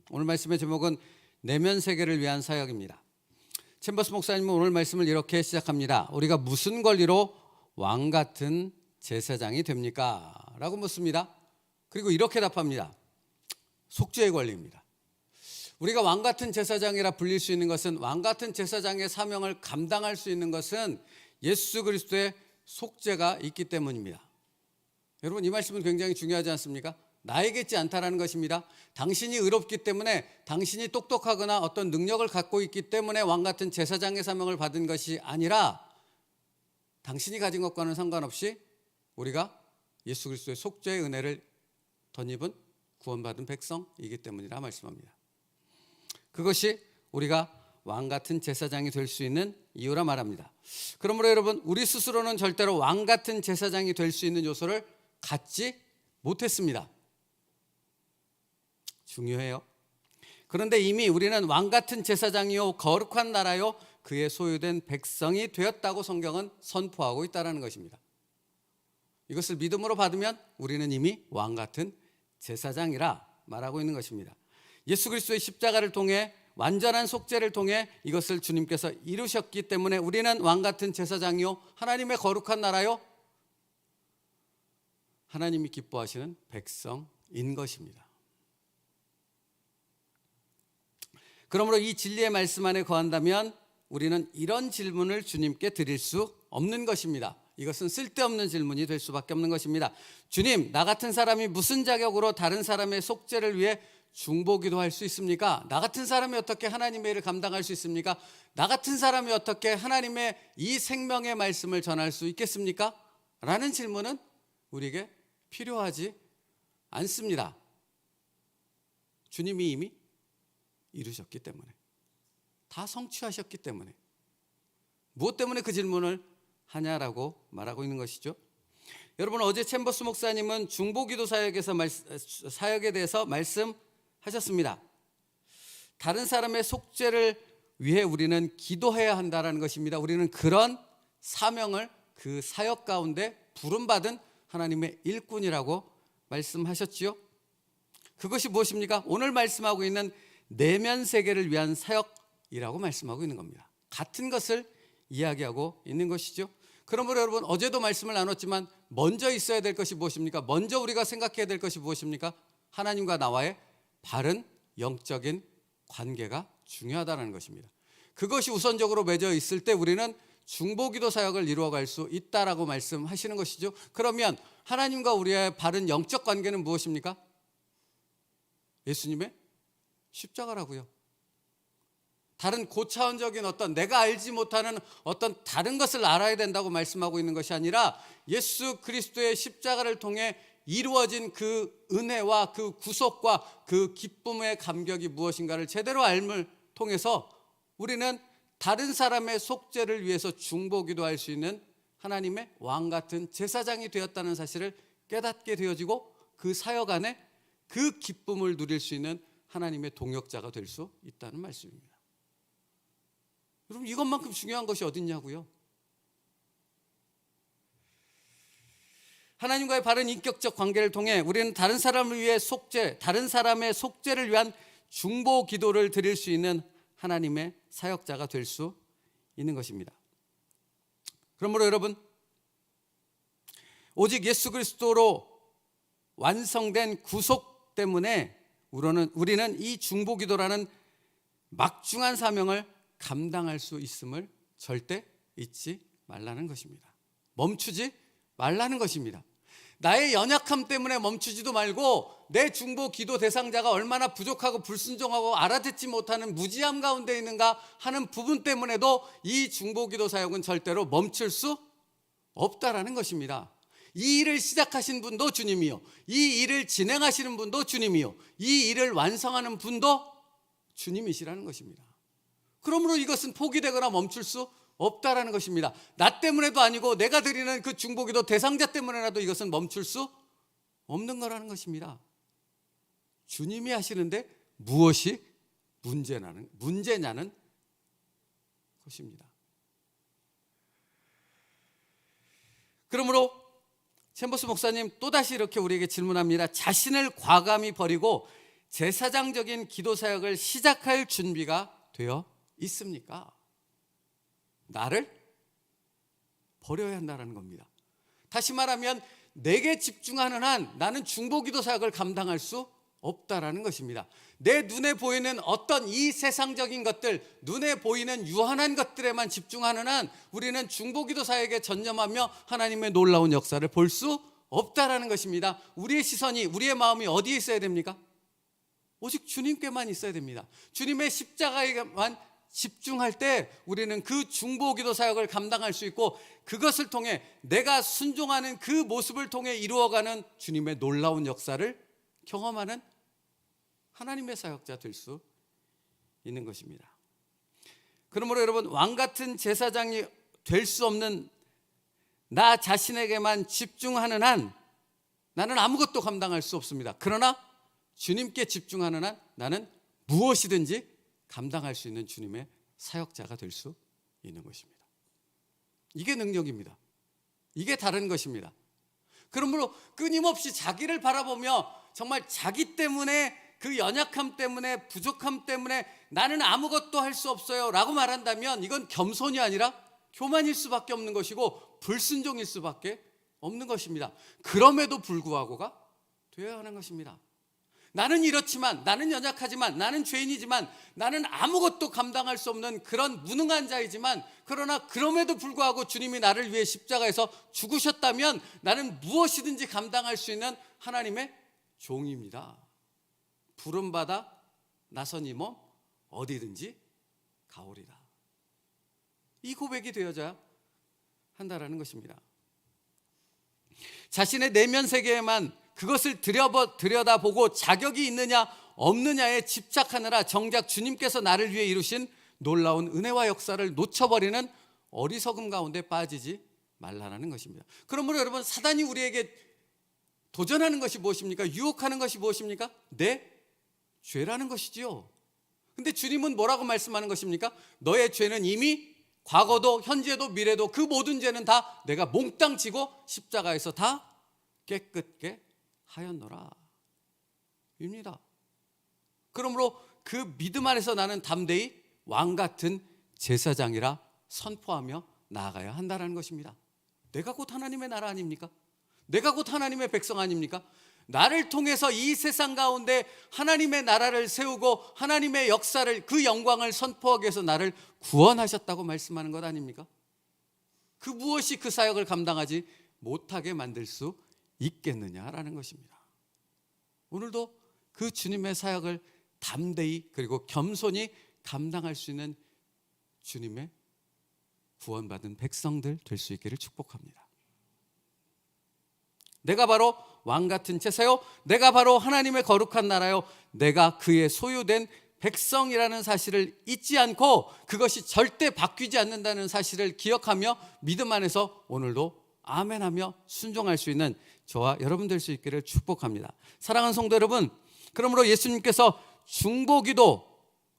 오늘 말씀의 제목은 내면 세계를 위한 사역입니다. 챔버스 목사님은 오늘 말씀을 이렇게 시작합니다. 우리가 무슨 권리로 왕 같은 제사장이 됩니까? 라고 묻습니다. 그리고 이렇게 답합니다. 속죄의 권리입니다. 우리가 왕 같은 제사장이라 불릴 수 있는 것은, 왕 같은 제사장의 사명을 감당할 수 있는 것은 예수 그리스도의 속죄가 있기 때문입니다. 여러분, 이 말씀은 굉장히 중요하지 않습니까? 나에게 있지 않다라는 것입니다. 당신이 의롭기 때문에, 당신이 똑똑하거나 어떤 능력을 갖고 있기 때문에 왕 같은 제사장의 사명을 받은 것이 아니라, 당신이 가진 것과는 상관없이 우리가 예수 그리스도의 속죄의 은혜를 덧입은 구원받은 백성이기 때문이라 말씀합니다. 그것이 우리가 왕 같은 제사장이 될 수 있는 이유라 말합니다. 그러므로 여러분, 우리 스스로는 절대로 왕 같은 제사장이 될 수 있는 요소를 갖지 못했습니다. 중요해요. 그런데 이미 우리는 왕 같은 제사장이요 거룩한 나라요 그의 소유된 백성이 되었다고 성경은 선포하고 있다는 것입니다. 이것을 믿음으로 받으면 우리는 이미 왕 같은 제사장이라 말하고 있는 것입니다. 예수 그리스도의 십자가를 통해, 완전한 속죄를 통해 이것을 주님께서 이루셨기 때문에 우리는 왕 같은 제사장이요 하나님의 거룩한 나라요 하나님이 기뻐하시는 백성인 것입니다. 그러므로 이 진리의 말씀 안에 거한다면 우리는 이런 질문을 주님께 드릴 수 없는 것입니다. 이것은 쓸데없는 질문이 될 수밖에 없는 것입니다. 주님, 나 같은 사람이 무슨 자격으로 다른 사람의 속죄를 위해 중보기도 할 수 있습니까? 나 같은 사람이 어떻게 하나님의 일을 감당할 수 있습니까? 나 같은 사람이 어떻게 하나님의 이 생명의 말씀을 전할 수 있겠습니까? 라는 질문은 우리에게 필요하지 않습니다. 주님이 이미 이루셨기 때문에, 다 성취하셨기 때문에, 무엇 때문에 그 질문을 하냐라고 말하고 있는 것이죠. 여러분, 어제 챔버스 목사님은 중보기도 사역에 대해서 말씀하셨습니다. 다른 사람의 속죄를 위해 우리는 기도해야 한다는 것입니다. 우리는 그런 사명을, 그 사역 가운데 부름받은 하나님의 일꾼이라고 말씀하셨지요. 그것이 무엇입니까? 오늘 말씀하고 있는 내면 세계를 위한 사역이라고 말씀하고 있는 겁니다. 같은 것을 이야기하고 있는 것이죠. 그러므로 여러분, 어제도 말씀을 나눴지만 먼저 있어야 될 것이 무엇입니까? 먼저 우리가 생각해야 될 것이 무엇입니까? 하나님과 나와의 바른 영적인 관계가 중요하다는 것입니다. 그것이 우선적으로 맺어 있을 때 우리는 중보기도 사역을 이루어갈 수 있다라고 말씀하시는 것이죠. 그러면 하나님과 우리의 바른 영적 관계는 무엇입니까? 예수님의 십자가라고요. 다른 고차원적인 어떤 내가 알지 못하는 어떤 다른 것을 알아야 된다고 말씀하고 있는 것이 아니라, 예수 그리스도의 십자가를 통해 이루어진 그 은혜와 그 구속과 그 기쁨의 감격이 무엇인가를 제대로 알을 통해서 우리는 다른 사람의 속죄를 위해서 중보기도 할 수 있는 하나님의 왕 같은 제사장이 되었다는 사실을 깨닫게 되어지고, 그 사역 안에 그 기쁨을 누릴 수 있는 하나님의 동역자가 될 수 있다는 말씀입니다. 여러분, 이것만큼 중요한 것이 어디 있냐고요? 하나님과의 바른 인격적 관계를 통해 우리는 다른 사람을 위해 다른 사람의 속죄를 위한 중보 기도를 드릴 수 있는 하나님의 사역자가 될 수 있는 것입니다. 그러므로 여러분, 오직 예수 그리스도로 완성된 구속 때문에 우리는 이 중보 기도라는 막중한 사명을 감당할 수 있음을 절대 잊지 말라는 것입니다. 멈추지 말라는 것입니다. 나의 연약함 때문에 멈추지도 말고, 내 중보 기도 대상자가 얼마나 부족하고 불순종하고 알아듣지 못하는 무지함 가운데 있는가 하는 부분 때문에도 이 중보 기도 사역은 절대로 멈출 수 없다라는 것입니다. 이 일을 시작하신 분도 주님이요, 이 일을 진행하시는 분도 주님이요, 이 일을 완성하는 분도 주님이시라는 것입니다. 그러므로 이것은 포기되거나 멈출 수 없다라는 것입니다. 나 때문에도 아니고 내가 드리는 그 중보기도 대상자 때문에라도 이것은 멈출 수 없는 거라는 것입니다. 주님이 하시는데 무엇이 문제냐는 것입니다. 그러므로 챔버스 목사님 또다시 이렇게 우리에게 질문합니다. 자신을 과감히 버리고 제사장적인 기도 사역을 시작할 준비가 되어 있습니까? 나를 버려야 한다는 겁니다. 다시 말하면 내게 집중하는 한 나는 중보기도 사역을 감당할 수 없다라는 것입니다. 내 눈에 보이는 어떤 이 세상적인 것들, 눈에 보이는 유한한 것들에만 집중하는 한 우리는 중보기도 사역에 전념하며 하나님의 놀라운 역사를 볼 수 없다라는 것입니다. 우리의 시선이, 우리의 마음이 어디에 있어야 됩니까? 오직 주님께만 있어야 됩니다. 주님의 십자가에만 집중할 때 우리는 그 중보기도 사역을 감당할 수 있고, 그것을 통해 내가 순종하는 그 모습을 통해 이루어가는 주님의 놀라운 역사를 경험하는 하나님의 사역자 될 수 있는 것입니다. 그러므로 여러분, 왕 같은 제사장이 될 수 없는 나 자신에게만 집중하는 한 나는 아무것도 감당할 수 없습니다. 그러나 주님께 집중하는 한 나는 무엇이든지 감당할 수 있는 주님의 사역자가 될 수 있는 것입니다. 이게 능력입니다. 이게 다른 것입니다. 그러므로 끊임없이 자기를 바라보며 정말 자기 때문에, 그 연약함 때문에, 부족함 때문에 나는 아무것도 할 수 없어요 라고 말한다면 이건 겸손이 아니라 교만일 수밖에 없는 것이고 불순종일 수밖에 없는 것입니다. 그럼에도 불구하고가 되어야 하는 것입니다. 나는 이렇지만, 나는 연약하지만, 나는 죄인이지만, 나는 아무것도 감당할 수 없는 그런 무능한 자이지만, 그러나 그럼에도 불구하고 주님이 나를 위해 십자가에서 죽으셨다면 나는 무엇이든지 감당할 수 있는 하나님의 종입니다. 부름받아 나선 이 몸 어디든지 가오리다. 이 고백이 되어져야 한다라는 것입니다. 자신의 내면 세계에만 그것을 들여다보고 자격이 있느냐 없느냐에 집착하느라 정작 주님께서 나를 위해 이루신 놀라운 은혜와 역사를 놓쳐버리는 어리석음 가운데 빠지지 말라는 것입니다. 그러므로 여러분, 사단이 우리에게 도전하는 것이 무엇입니까? 유혹하는 것이 무엇입니까? 내 죄라는 것이지요. 근데 주님은 뭐라고 말씀하는 것입니까? 너의 죄는 이미 과거도 현재도 미래도 그 모든 죄는 다 내가 몽땅 지고 십자가에서 다 깨끗게 하였노라 입니다. 그러므로 그 믿음 안에서 나는 담대히 왕 같은 제사장이라 선포하며 나아가야 한다는 것입니다. 내가 곧 하나님의 나라 아닙니까? 내가 곧 하나님의 백성 아닙니까? 나를 통해서 이 세상 가운데 하나님의 나라를 세우고 하나님의 역사를, 그 영광을 선포하기 위해서 나를 구원하셨다고 말씀하는 것 아닙니까? 그 무엇이 그 사역을 감당하지 못하게 만들 수 있겠느냐라는 것입니다. 오늘도 그 주님의 사역을 담대히 그리고 겸손히 감당할 수 있는 주님의 구원받은 백성들 될 수 있기를 축복합니다. 내가 바로 왕 같은 제사요, 내가 바로 하나님의 거룩한 나라요, 내가 그의 소유된 백성이라는 사실을 잊지 않고 그것이 절대 바뀌지 않는다는 사실을 기억하며 믿음 안에서 오늘도 아멘하며 순종할 수 있는 저와 여러분 될 수 있기를 축복합니다. 사랑하는 성도 여러분, 그러므로 예수님께서 중보기도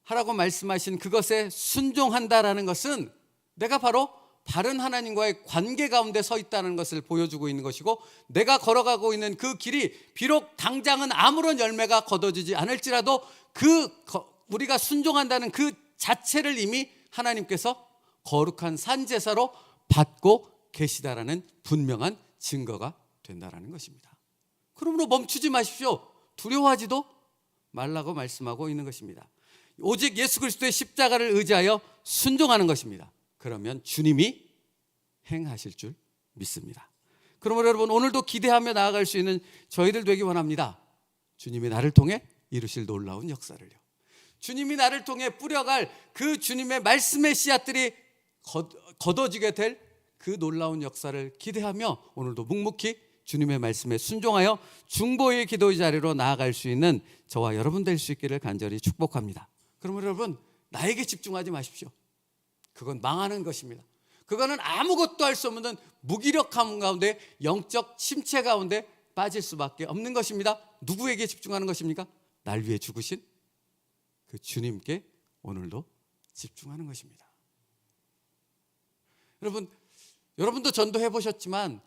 하라고 말씀하신 그것에 순종한다라는 것은 내가 바로 바른 하나님과의 관계 가운데 서 있다는 것을 보여주고 있는 것이고, 내가 걸어가고 있는 그 길이 비록 당장은 아무런 열매가 거둬지지 않을지라도 우리가 순종한다는 그 자체를 이미 하나님께서 거룩한 산제사로 받고 계시다라는 분명한 증거가 된다라는 것입니다. 그러므로 멈추지 마십시오. 두려워하지도 말라고 말씀하고 있는 것입니다. 오직 예수 그리스도의 십자가를 의지하여 순종하는 것입니다. 그러면 주님이 행하실 줄 믿습니다. 그러므로 여러분, 오늘도 기대하며 나아갈 수 있는 저희들 되기 원합니다. 주님이 나를 통해 이루실 놀라운 역사를요, 주님이 나를 통해 뿌려갈 그 주님의 말씀의 씨앗들이 거둬지게 될 그 놀라운 역사를 기대하며 오늘도 묵묵히 주님의 말씀에 순종하여 중보의 기도의 자리로 나아갈 수 있는 저와 여러분 될 수 있기를 간절히 축복합니다. 그러므로 여러분, 나에게 집중하지 마십시오. 그건 망하는 것입니다. 그거는 아무것도 할 수 없는 무기력함 가운데, 영적 침체 가운데 빠질 수밖에 없는 것입니다. 누구에게 집중하는 것입니까? 날 위해 죽으신 그 주님께 오늘도 집중하는 것입니다. 여러분도 전도해 보셨지만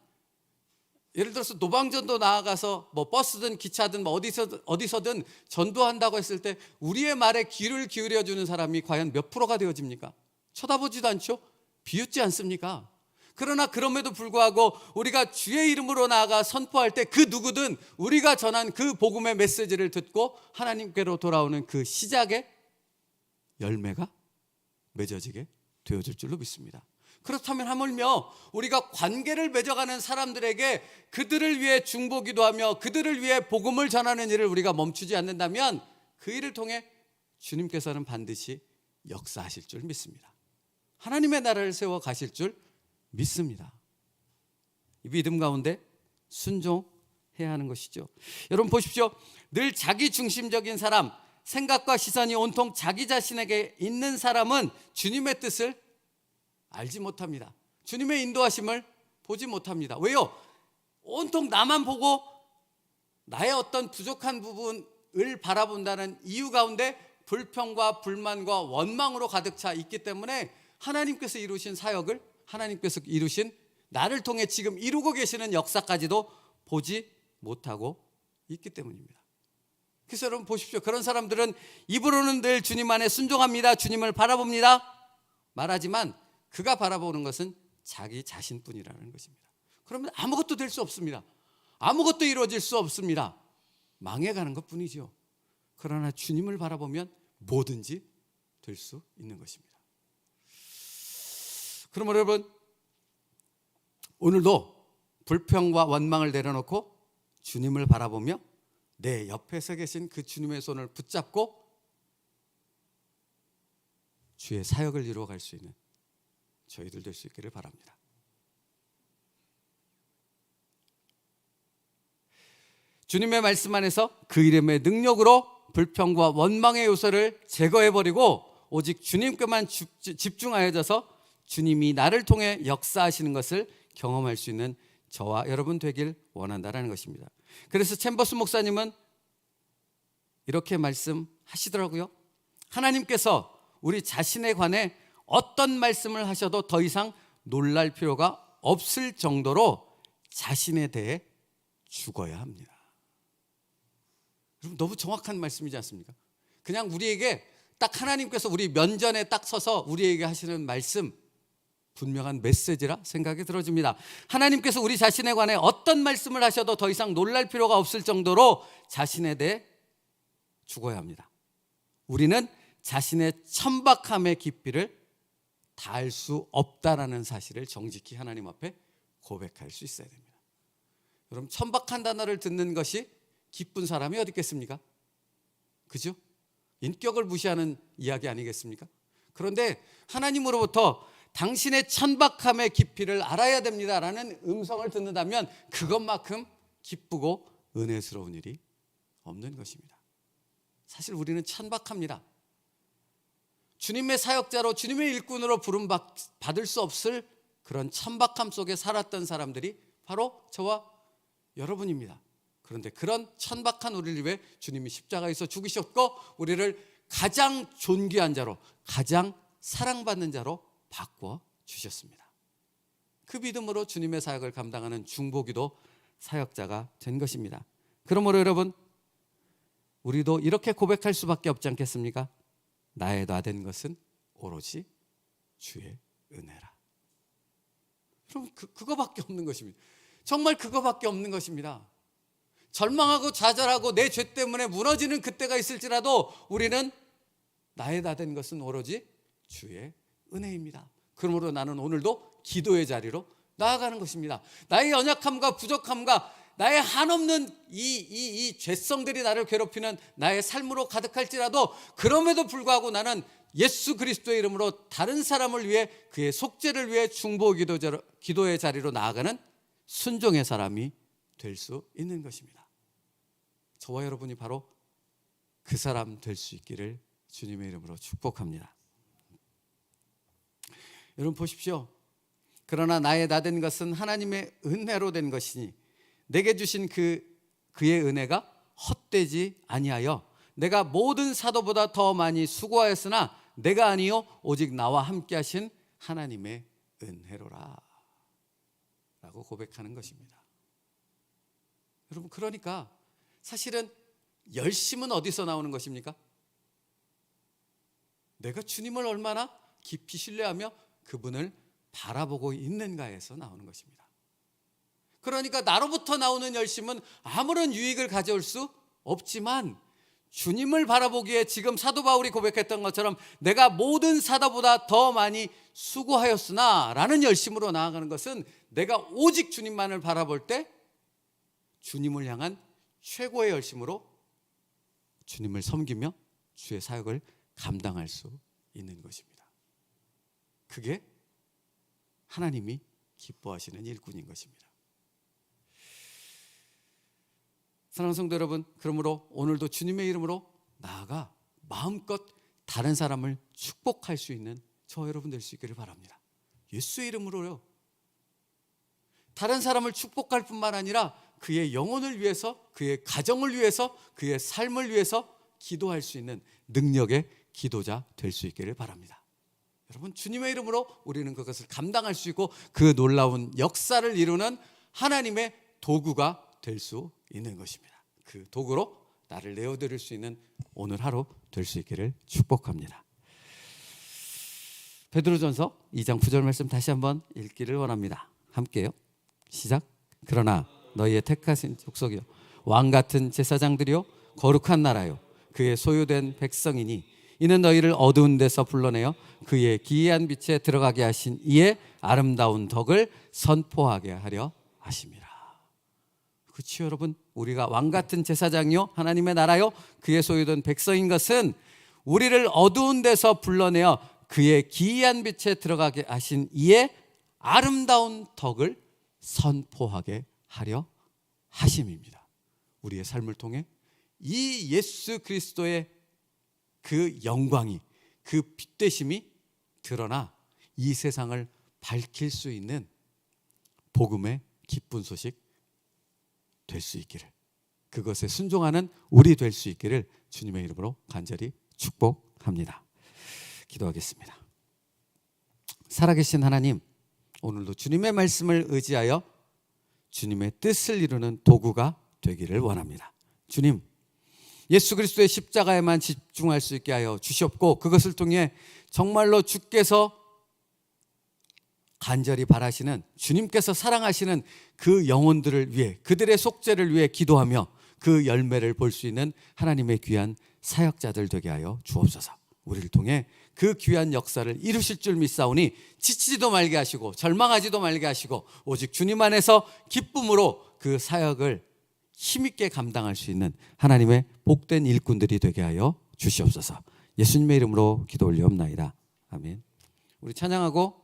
예를 들어서 노방전도 나아가서 뭐 버스든 기차든 뭐 어디서든 전도한다고 했을 때 우리의 말에 귀를 기울여 주는 사람이 과연 몇 프로가 되어집니까? 쳐다보지도 않죠? 비웃지 않습니까? 그러나 그럼에도 불구하고 우리가 주의 이름으로 나아가 선포할 때 그 누구든 우리가 전한 그 복음의 메시지를 듣고 하나님께로 돌아오는 그 시작의 열매가 맺어지게 되어질 줄로 믿습니다. 그렇다면 하물며 우리가 관계를 맺어가는 사람들에게 그들을 위해 중보기도하며 그들을 위해 복음을 전하는 일을 우리가 멈추지 않는다면 그 일을 통해 주님께서는 반드시 역사하실 줄 믿습니다. 하나님의 나라를 세워 가실 줄 믿습니다. 이 믿음 가운데 순종해야 하는 것이죠. 여러분 보십시오. 늘 자기 중심적인 사람, 생각과 시선이 온통 자기 자신에게 있는 사람은 주님의 뜻을 알지 못합니다. 주님의 인도하심을 보지 못합니다. 왜요? 온통 나만 보고 나의 어떤 부족한 부분을 바라본다는 이유 가운데 불평과 불만과 원망으로 가득 차 있기 때문에 하나님께서 이루신 사역을, 하나님께서 이루신 나를 통해 지금 이루고 계시는 역사까지도 보지 못하고 있기 때문입니다. 그래서 여러분 보십시오. 그런 사람들은 입으로는 늘 주님 안에 순종합니다, 주님을 바라봅니다 말하지만 그가 바라보는 것은 자기 자신뿐이라는 것입니다. 그러면 아무것도 될 수 없습니다. 아무것도 이루어질 수 없습니다. 망해가는 것뿐이죠. 그러나 주님을 바라보면 뭐든지 될 수 있는 것입니다. 그러면 여러분 오늘도 불평과 원망을 내려놓고 주님을 바라보며 내 옆에 서 계신 그 주님의 손을 붙잡고 주의 사역을 이루어갈 수 있는 저희들 될 수 있기를 바랍니다. 주님의 말씀 안에서 그 이름의 능력으로 불평과 원망의 요소를 제거해버리고 오직 주님께만 집중하여져서 주님이 나를 통해 역사하시는 것을 경험할 수 있는 저와 여러분 되길 원한다는 것입니다. 그래서 챔버스 목사님은 이렇게 말씀하시더라고요. 하나님께서 우리 자신에 관해 어떤 말씀을 하셔도 더 이상 놀랄 필요가 없을 정도로 자신에 대해 죽어야 합니다. 여러분 너무 정확한 말씀이지 않습니까? 그냥 우리에게 딱 하나님께서 우리 면전에 딱 서서 우리에게 하시는 말씀, 분명한 메시지라 생각이 들어집니다. 하나님께서 우리 자신에 관해 어떤 말씀을 하셔도 더 이상 놀랄 필요가 없을 정도로 자신에 대해 죽어야 합니다. 우리는 자신의 천박함의 깊이를 닿을 수 없다라는 사실을 정직히 하나님 앞에 고백할 수 있어야 됩니다. 여러분 천박한 단어를 듣는 것이 기쁜 사람이 어디 있겠습니까? 그죠? 인격을 무시하는 이야기 아니겠습니까? 그런데 하나님으로부터 당신의 천박함의 깊이를 알아야 됩니다라는 음성을 듣는다면 그것만큼 기쁘고 은혜스러운 일이 없는 것입니다. 사실 우리는 천박합니다. 주님의 사역자로 주님의 일꾼으로 부름받을 수 없을 그런 천박함 속에 살았던 사람들이 바로 저와 여러분입니다. 그런데 그런 천박한 우리를 위해 주님이 십자가에서 죽으셨고 우리를 가장 존귀한 자로, 가장 사랑받는 자로 바꿔 주셨습니다. 그 믿음으로 주님의 사역을 감당하는 중보기도 사역자가 된 것입니다. 그러므로 여러분 우리도 이렇게 고백할 수밖에 없지 않겠습니까? 나의 나 된 것은 오로지 주의 은혜라. 여러분 그거밖에 없는 것입니다. 정말 그거밖에 없는 것입니다. 절망하고 좌절하고 내 죄 때문에 무너지는 그때가 있을지라도 우리는 나의 나 된 것은 오로지 주의 은혜입니다. 그러므로 나는 오늘도 기도의 자리로 나아가는 것입니다. 나의 연약함과 부족함과 나의 한없는 이 죄성들이 나를 괴롭히는 나의 삶으로 가득할지라도 그럼에도 불구하고 나는 예수 그리스도의 이름으로 다른 사람을 위해 그의 속죄를 위해 중보 기도의 자리로 나아가는 순종의 사람이 될 수 있는 것입니다. 저와 여러분이 바로 그 사람 될 수 있기를 주님의 이름으로 축복합니다. 여러분 보십시오. 그러나 나의 나 된 것은 하나님의 은혜로 된 것이니 내게 주신 그의 은혜가 헛되지 아니하여 내가 모든 사도보다 더 많이 수고하였으나 내가 아니요 오직 나와 함께 하신 하나님의 은혜로라 라고 고백하는 것입니다. 여러분, 그러니까 사실은 열심은 어디서 나오는 것입니까? 내가 주님을 얼마나 깊이 신뢰하며 그분을 바라보고 있는가에서 나오는 것입니다. 그러니까 나로부터 나오는 열심은 아무런 유익을 가져올 수 없지만 주님을 바라보기에 지금 사도 바울이 고백했던 것처럼 내가 모든 사도보다 더 많이 수고하였으나 라는 열심으로 나아가는 것은 내가 오직 주님만을 바라볼 때 주님을 향한 최고의 열심으로 주님을 섬기며 주의 사역을 감당할 수 있는 것입니다. 그게 하나님이 기뻐하시는 일꾼인 것입니다. 사랑하는 성도 여러분, 그러므로 오늘도 주님의 이름으로 나아가 마음껏 다른 사람을 축복할 수 있는 저 여러분 될 수 있기를 바랍니다. 예수의 이름으로요. 다른 사람을 축복할 뿐만 아니라 그의 영혼을 위해서, 그의 가정을 위해서, 그의 삶을 위해서 기도할 수 있는 능력의 기도자 될 수 있기를 바랍니다. 여러분, 주님의 이름으로 우리는 그것을 감당할 수 있고 그 놀라운 역사를 이루는 하나님의 도구가 될 수 있는 것입니다. 그 도구로 나를 내어드릴 수 있는 오늘 하루 될 수 있기를 축복합니다. 베드로전서 2장 9절 말씀 다시 한번 읽기를 원합니다. 함께요. 시작. 그러나 너희의 택하신 족속이요 왕같은 제사장들이요 거룩한 나라요 그의 소유된 백성이니 이는 너희를 어두운 데서 불러내어 그의 기이한 빛에 들어가게 하신 이의 아름다운 덕을 선포하게 하려 하심이라. 그렇죠, 여러분. 우리가 왕같은 제사장이요 하나님의 나라요 그의 소유된 백성인 것은 우리를 어두운 데서 불러내어 그의 기이한 빛에 들어가게 하신 이의 아름다운 덕을 선포하게 하려 하심입니다. 우리의 삶을 통해 이 예수 그리스도의 그 영광이, 그 빛되심이 드러나 이 세상을 밝힐 수 있는 복음의 기쁜 소식 될 수 있기를, 그것에 순종하는 우리 될 수 있기를 주님의 이름으로 간절히 축복합니다. 기도하겠습니다. 살아계신 하나님, 오늘도 주님의 말씀을 의지하여 주님의 뜻을 이루는 도구가 되기를 원합니다. 주님, 예수 그리스도의 십자가에만 집중할 수 있게 하여 주시옵고 그것을 통해 정말로 주께서 간절히 바라시는, 주님께서 사랑하시는 그 영혼들을 위해, 그들의 속죄를 위해 기도하며 그 열매를 볼 수 있는 하나님의 귀한 사역자들 되게 하여 주옵소서. 우리를 통해 그 귀한 역사를 이루실 줄 믿사오니 지치지도 말게 하시고 절망하지도 말게 하시고 오직 주님 안에서 기쁨으로 그 사역을 힘있게 감당할 수 있는 하나님의 복된 일꾼들이 되게 하여 주시옵소서. 예수님의 이름으로 기도 올리옵나이다. 아멘. 우리 찬양하고